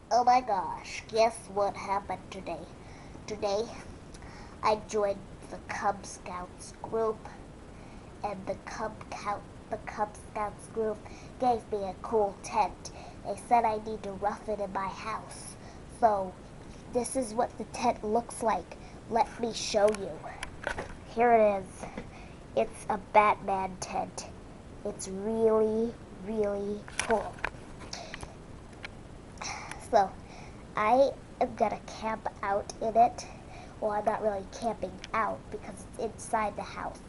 Oh my gosh, guess what happened today? Today, I joined the Cub Scouts group, and the Cub Scouts group gave me a cool tent. They said I need to rough it in my house. So, this is what the tent looks like. Let me show you. Here it is. It's a Batman tent. It's really, really cool. So, I am gonna camp out in it. Well, I'm not really camping out because it's inside the house.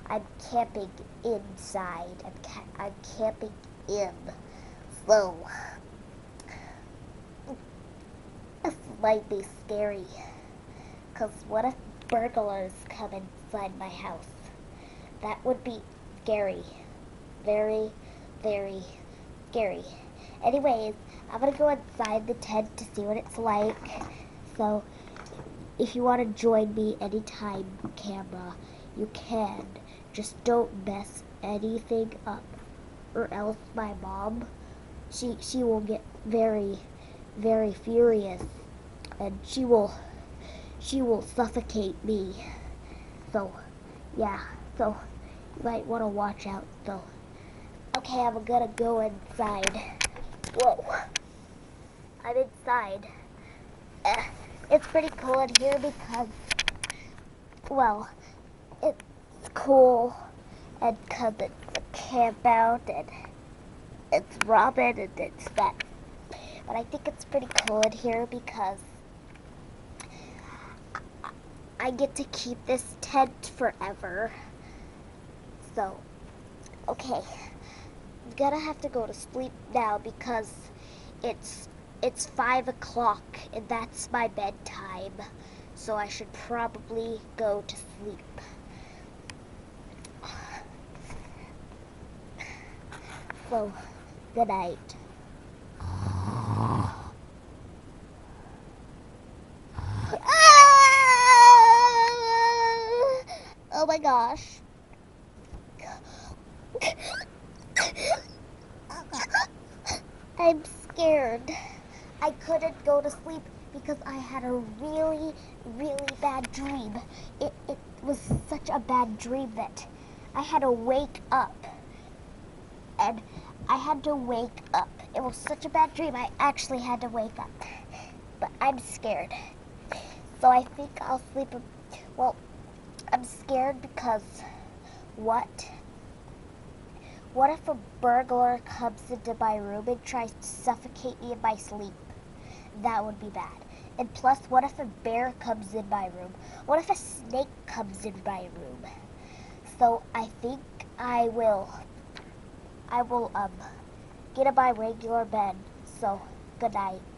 I'm camping inside. I'm camping in. So, this might be scary. Because what if burglars come inside my house? That would be scary. Very, very scary. Anyways, I'm gonna go inside the tent to see what it's like. So, if you want to join me anytime, camera, you can. Just don't mess anything up, or else my mom, she will get very, very furious, and she will suffocate me. So, yeah. So, you might want to watch out. So, okay, I'm gonna go inside. Whoa, I'm inside. It's pretty cool in here because, well, it's cool, and because it's a camp out, and it's Robin, and it's that. But I think it's pretty cool in here because I get to keep this tent forever. So, okay, I'm gonna have to go to sleep now because it's 5 o'clock and that's my bedtime. So I should probably go to sleep. So, good night. Oh my gosh. I'm scared. I couldn't go to sleep because I had a really, really bad dream. It was such a bad dream that I had to wake up. And I had to wake up. It was such a bad dream, I actually had to wake up. But I'm scared. So I think I'll sleep. Well, I'm scared because what? What if a burglar comes into my room and tries to suffocate me in my sleep? That would be bad. And plus, what if a bear comes in my room? What if a snake comes in my room? So I think I will get in my regular bed. So good night.